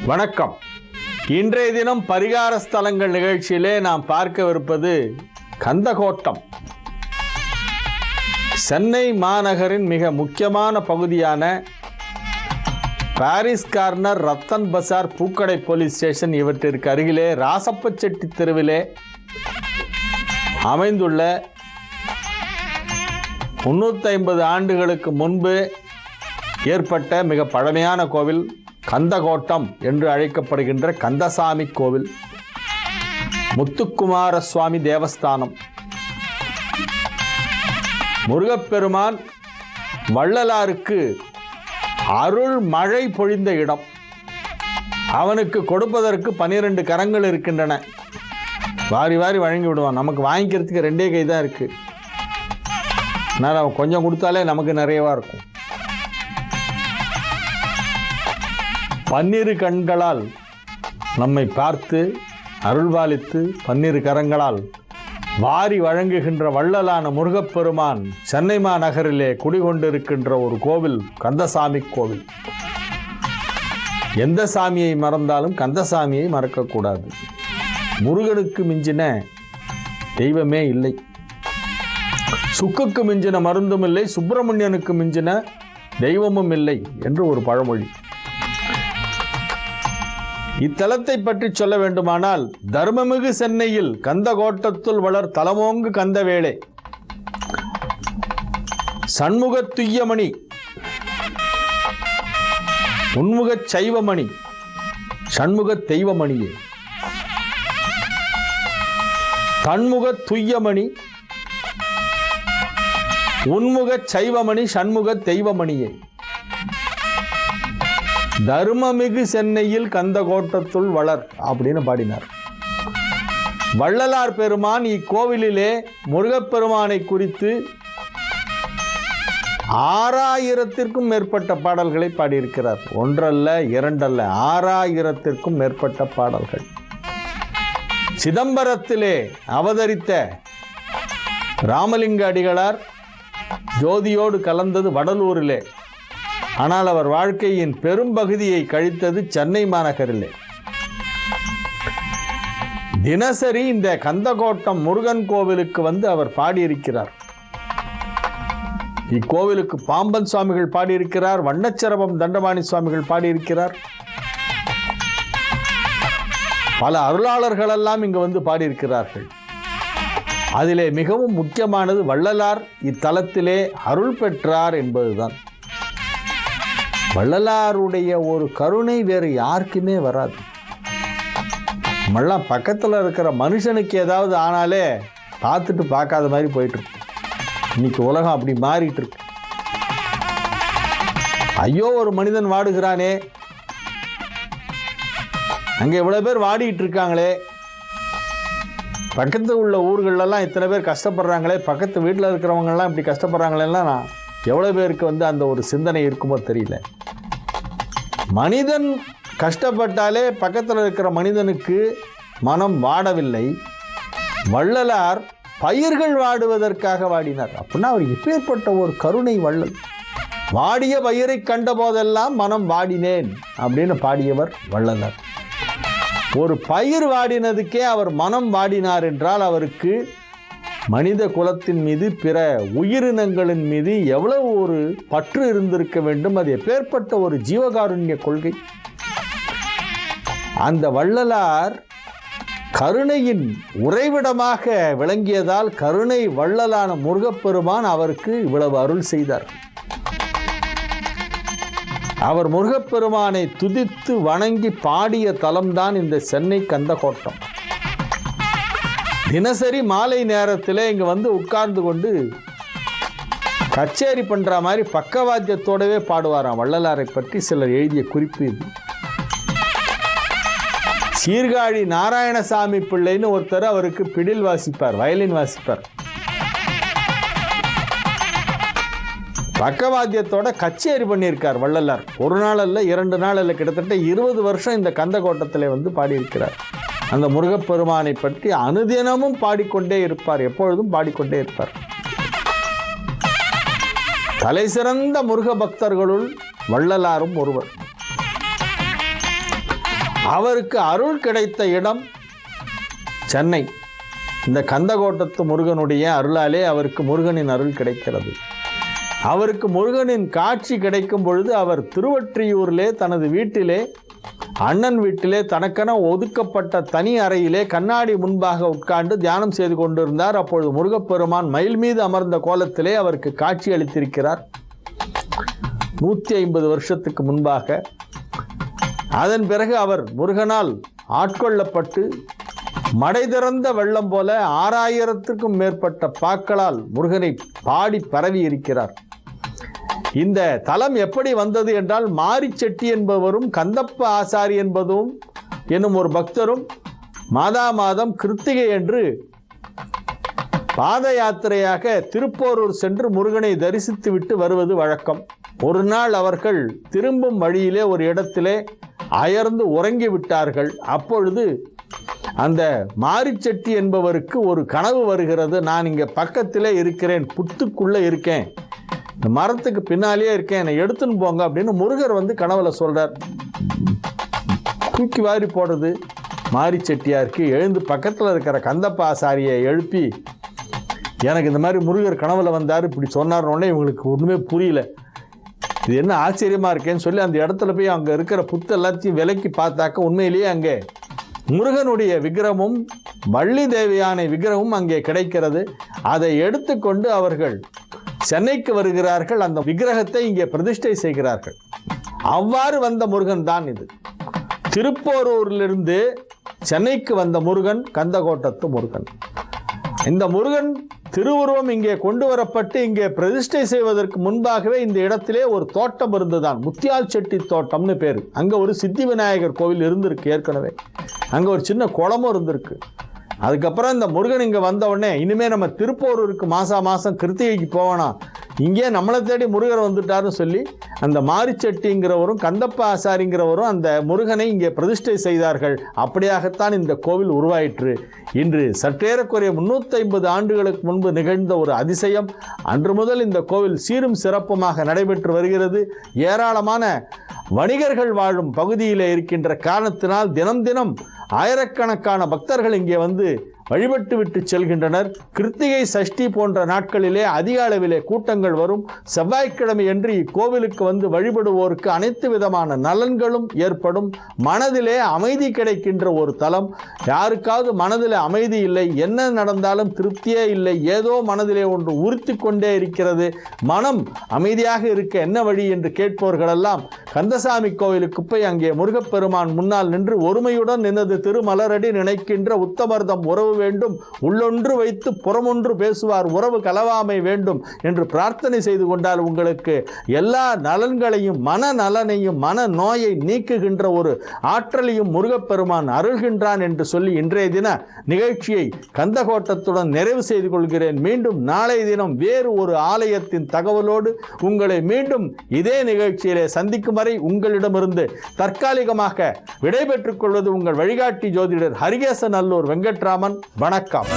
வணக்கம். இன்றைய தினம் பரிகார ஸ்தலங்கள் நிகழ்ச்சியிலே நாம் பார்க்கவிருப்பது கந்தகோட்டம். சென்னை மாநகரின் மிக முக்கியமான பகுதியான பாரிஸ் கார்னர், ரத்தன் பசார், பூக்கடை போலீஸ் ஸ்டேஷன் இவற்றிற்கு அருகிலே ராசப்பச்செட்டி தெருவிலே அமைந்துள்ள 350 ஆண்டுகளுக்கு முன்பு ஏற்பட்ட மிக பழமையான கோவில் கந்தகோட்டம் என்று அழைக்கப்படுகின்ற கந்தசாமி கோவில், முத்துக்குமார சுவாமி தேவஸ்தானம். முருகப்பெருமான் வள்ளலாருக்கு அருள் மழை பொழிந்த இடம். அவனுக்கு கொடுப்பதற்கு 12 கரங்கள் இருக்கின்றன. வாரி வாரி வழங்கி விடுவான். நமக்கு வாங்கிக்கிறதுக்கு 2 கை தான் இருக்கு. அதனால் அவன் கொஞ்சம் கொடுத்தாலே நமக்கு நிறையவா இருக்கும். 12 கண்களால் நம்மை பார்த்து அருள்பாலித்து 12 கரங்களால் வாரி வழங்குகின்ற வள்ளலான முருகப்பெருமான் சென்னை மாநகரிலே குடிகொண்டிருக்கின்ற ஒரு கோவில் கந்தசாமி கோவில். எந்த சாமியை மறந்தாலும் கந்தசாமியை மறக்கக்கூடாது. முருகனுக்கு மிஞ்சின தெய்வமே இல்லை. சுக்குக்கு மிஞ்சின மருந்தும் இல்லை, சுப்பிரமணியனுக்கு மிஞ்சின தெய்வமும் இல்லை என்று ஒரு பழமொழி. இத்தலத்தை பற்றி சொல்ல வேண்டுமானால், தர்மமிகு சென்னையில் கந்தகோட்டத்துள் வளர் தலமோங்கு கந்தவேளை சண்முகத் துய்யமணி உன்முகச் சைவமணி சண்முகத் தெய்வமணியே தன்முகத் துய்யமணி உன்முகச் சைவமணி சண்முகத் தெய்வமணியே. தர்மமிகு சென்னையில் கந்தகோட்டத்துள் வளர் அப்படின்னு பாடினார். வள்ளலார் பெருமான் இக்கோவிலிலே முருகப்பெருமானை குறித்து 6000த்திற்கும் மேற்பட்ட பாடல்களை பாடியிருக்கிறார். ஒன்றல்ல, இரண்டல்ல, 6000த்திற்கும் மேற்பட்ட பாடல்கள். சிதம்பரத்திலே அவதரித்த ராமலிங்க அடிகளார் ஜோதியோடு கலந்தது வடலூரிலே. ஆனால் அவர் வாழ்க்கையின் பெரும்பகுதியை கழித்தது சென்னை மாநகரிலே. தினசரி இந்த கந்தகோட்டம் முருகன் கோவிலுக்கு வந்து அவர் பாடியிருக்கிறார். இக்கோவிலுக்கு பாம்பன் சுவாமிகள் பாடியிருக்கிறார். வண்ணச்சரபம் தண்டபாணி சுவாமிகள் பாடியிருக்கிறார். பல அருளாளர்கள் எல்லாம் இங்கு வந்து பாடியிருக்கிறார்கள். அதிலே மிகவும் முக்கியமானது வள்ளலார் இத்தலத்திலே அருள் பெற்றார் என்பதுதான். வள்ளலாருடைய ஒரு கருணை வேறு யாருக்குமே வராது. நம்மெல்லாம் பக்கத்தில் இருக்கிற மனுஷனுக்கு ஏதாவது ஆனாலே பார்த்துட்டு பார்க்காத மாதிரி போயிட்டு இருக்கு. இன்னைக்கு உலகம் அப்படி மாறிட்டு இருக்கு. ஐயோ, ஒரு மனிதன் வாடுகிறானே, அங்கே இவ்வளோ பேர் வாடிட்டு இருக்காங்களே, பக்கத்து உள்ள ஊர்களெல்லாம் இத்தனை பேர் கஷ்டப்படுறாங்களே, பக்கத்து வீட்டில் இருக்கிறவங்கெல்லாம் இப்படி கஷ்டப்படுறாங்களேலாம் நான் எவ்வளோ பேருக்கு வந்து அந்த ஒரு சிந்தனை இருக்குமோ தெரியல. மனிதன் கஷ்டப்பட்டாலே பக்கத்தில் இருக்கிற மனிதனுக்கு மனம் வாடவில்லை. வள்ளலார் பயிர்கள் வாடுவதற்காக வாடினார். அப்படின்னா அவர் இப்பேற்பட்ட ஒரு கருணை வள்ளல். வாடிய பயிரை கண்ட போதெல்லாம் மனம் வாடினேன் அப்படின்னு பாடியவர் வள்ளலார். ஒரு பயிர் வாடினதுக்கே அவர் மனம் வாடினார் என்றால் அவருக்கு மனித குலத்தின் மீது, பிற உயிரினங்களின் மீது எவ்வளவு ஒரு பற்று இருந்திருக்க வேண்டும். அது எப்பேற்பட்ட ஒரு ஜீவகாருண்ய கொள்கை. அந்த வள்ளலார் கருணையின் உறைவிடமாக விளங்கியதால் கருணை வள்ளலான முருகப்பெருமான் அவருக்கு இவ்வளவு அருள் செய்தார். அவர் முருகப்பெருமானை துதித்து வணங்கி பாடிய தலம்தான் இந்த சென்னை கந்தகோட்டம். தினசரி மாலை நேரத்தில் இங்கே வந்து உட்கார்ந்து கொண்டு கச்சேரி பண்ணுற மாதிரி பக்கவாத்தியத்தோடவே பாடுவாராம். வள்ளலாரை பற்றி சிலர் எழுதிய குறிப்பு இது. சீர்காழி நாராயணசாமி பிள்ளைன்னு ஒருத்தர் அவருக்கு பிடில் வாசிப்பார், வயலின் வாசிப்பார். பக்கவாத்தியத்தோட கச்சேரி பண்ணியிருக்கார் வள்ளலார். ஒரு நாள் அல்ல, 2 நாள் அல்ல, கிட்டத்தட்ட 20 வருஷம் இந்த கந்தகோட்டத்தில் வந்து பாடியிருக்கிறார். அந்த முருகப்பெருமானை பற்றி அனுதினமும் பாடிக்கொண்டே இருப்பார், எப்பொழுதும் பாடிக்கொண்டே இருப்பார். தலை சிறந்த முருக பக்தர்களுள் வள்ளலாரும் ஒருவர். அவருக்கு அருள் கிடைத்த இடம் சென்னை. இந்த கந்தகோட்டத்து முருகனுடைய அருளாலே அவருக்கு முருகனின் அருள் கிடைக்கிறது. அவருக்கு முருகனின் காட்சி கிடைக்கும் பொழுது அவர் திருவொற்றியூரிலே தனது வீட்டிலே, அண்ணன் வீட்டிலே, தனக்கென ஒதுக்கப்பட்ட தனி அறையிலே கண்ணாடி முன்பாக உட்கார்ந்து தியானம் செய்து கொண்டிருந்தார். அப்பொழுது முருகப்பெருமான் மயில் மீது அமர்ந்த கோலத்திலே அவருக்கு காட்சி அளித்திருக்கிறார். 150 வருஷத்துக்கு முன்பாக. அதன் பிறகு அவர் முருகனால் ஆட்கொள்ளப்பட்டு மடை திறந்த வெள்ளம் போல 6000க்கும் மேற்பட்ட பாக்களால் முருகனை பாடி பரவி இருக்கிறார். இந்த தலம் எப்படி வந்தது என்றால், மாரிச்செட்டி என்பவரும் கந்தப்ப ஆசாரி என்பதும் என்னும் ஒரு பக்தரும் மாதம் கிருத்திகை என்று பாத யாத்திரையாக திருப்போரூர் சென்று முருகனை தரிசித்து விட்டு வருவது வழக்கம். ஒரு நாள் அவர்கள் திரும்பும் வழியிலே ஒரு இடத்திலே அயர்ந்து உறங்கி விட்டார்கள். அப்பொழுது அந்த மாரிச்செட்டி என்பவருக்கு ஒரு கனவு வருகிறது. நான் இங்கே பக்கத்திலே இருக்கிறேன், புத்துக்குள்ளே இருக்கேன், இந்த மரத்துக்கு பின்னாலேயே இருக்கேன், என்னை எடுத்துன்னு போங்க அப்படின்னு முருகர் வந்து கனவுல சொல்கிறார். தூக்கி வாரி போடுறது மாரிச்செட்டியாருக்கு. எழுந்து பக்கத்தில் இருக்கிற கந்தப்ப ஆசாரியை எழுப்பி, எனக்கு இந்த மாதிரி முருகர் கனவுல வந்தார் இப்படி சொன்னார்னோடனே இவங்களுக்கு ஒன்றுமே புரியல. இது என்ன ஆச்சரியமாக இருக்கேன்னு சொல்லி அந்த இடத்துல போய் அங்கே இருக்கிற புத்து எல்லாத்தையும் விலைக்கு பார்த்தாக்க உண்மையிலேயே அங்கே முருகனுடைய விக்கிரமும் வள்ளி தேவியானை விக்கிரமும் அங்கே கிடைக்கிறது. அதை எடுத்துக்கொண்டு அவர்கள் சென்னைக்கு வருகிறார்கள். அந்த விக்கிரகத்தை இங்கே பிரதிஷ்டை செய்கிறார்கள். அவ்வாறு வந்த முருகன் தான் இது. திருப்போரூரிலிருந்து சென்னைக்கு வந்த முருகன் கந்தகோட்டத்து முருகன். இந்த முருகன் திருவுருவம் இங்கே கொண்டு வரப்பட்டு இங்கே பிரதிஷ்டை செய்வதற்கு முன்பாகவே இந்த இடத்திலே ஒரு தோட்டம் இருந்துதான், முத்தியால் செட்டி தோட்டம்னு பேர். அங்கே ஒரு சித்தி விநாயகர் கோவில் இருந்திருக்கு ஏற்கனவே. அங்கே ஒரு சின்ன குளமும் இருந்திருக்கு. அதுக்கப்புறம் இந்த முருகன் இங்கே வந்த உடனே, இனிமேல் நம்ம திருப்போரூருக்கு மாதம் கிருத்திகைக்கு போவோனா, இங்கே நம்மளை தேடி முருகர் வந்துட்டாருன்னு சொல்லி அந்த மாரிச்செட்டிங்கிறவரும் கந்தப்ப ஆசாரிங்கிறவரும் அந்த முருகனை இங்கே பிரதிஷ்டை செய்தார்கள். அப்படியாகத்தான் இந்த கோவில் உருவாயிற்று. இன்று சற்றேறக்குறைய 350 ஆண்டுகளுக்கு முன்பு நிகழ்ந்த ஒரு அதிசயம். அன்று முதல் இந்த கோவில் சீரும் சிறப்புமாக நடைபெற்று வருகிறது. ஏராளமான வணிகர்கள் வாழும் பகுதியில் இருக்கின்ற காரணத்தினால் தினம் தினம் ஆயிரக்கணக்கான பக்தர்கள் இங்கே வந்து வழிபட்டு விட்டு செல்கின்றனர். கிருத்திகை சஷ்டி போன்ற நாட்களிலே அதிக அளவிலே கூட்டங்கள் வரும். செவ்வாய்க்கிழமை என்று இக்கோவிலுக்கு வந்து வழிபடுவோருக்கு அனைத்து விதமான நலன்களும் ஏற்படும். மனதிலே அமைதி கிடைக்கின்ற ஒரு தலம். யாருக்காவது மனதில் அமைதி இல்லை, என்ன நடந்தாலும் திருப்தியே இல்லை, ஏதோ மனதிலே ஒன்று உறுத்தி கொண்டே இருக்கிறது, மனம் அமைதியாக இருக்க என்ன வழி என்று கேட்பவர்களெல்லாம் கந்தசாமி கோவிலுக்கு போய் அங்கே முருகப்பெருமான் முன்னால் நின்று ஒருமையுடன் நின்னது திருமலரடி நினைக்கின்ற உத்தமர்தம் உறவு வேண்டும், உள்ளொன்று வைத்து புறமொன்று பேசுவார், உறவு கலவாமை வேண்டும் என்று பிரார்த்தனை செய்து கொண்டால் உங்களுக்கு எல்லா நலன்களையும் மன நலனையும் மன நோயை நீக்குகின்ற ஒரு ஆற்றலையும் முருகப்பெருமான் அருள்கின்றான் என்று சொல்லி இன்றைய தின நிகழ்ச்சியை கந்தகோட்டத்துடன் நிறைவு செய்து கொள்கிறேன். மீண்டும் நாளை தினம் வேறு ஒரு ஆலயத்தின் தகவலோடு உங்களை மீண்டும் இதே நிகழ்ச்சியிலே சந்திக்கும் வரை உங்களிடமிருந்து தற்காலிகமாக விடைபெற்றுக் கொள்வது உங்கள் வழிகாட்டி ஜோதிடர் ஹரிகேசநல்லூர் வெங்கட்ராமன். வணக்கம்.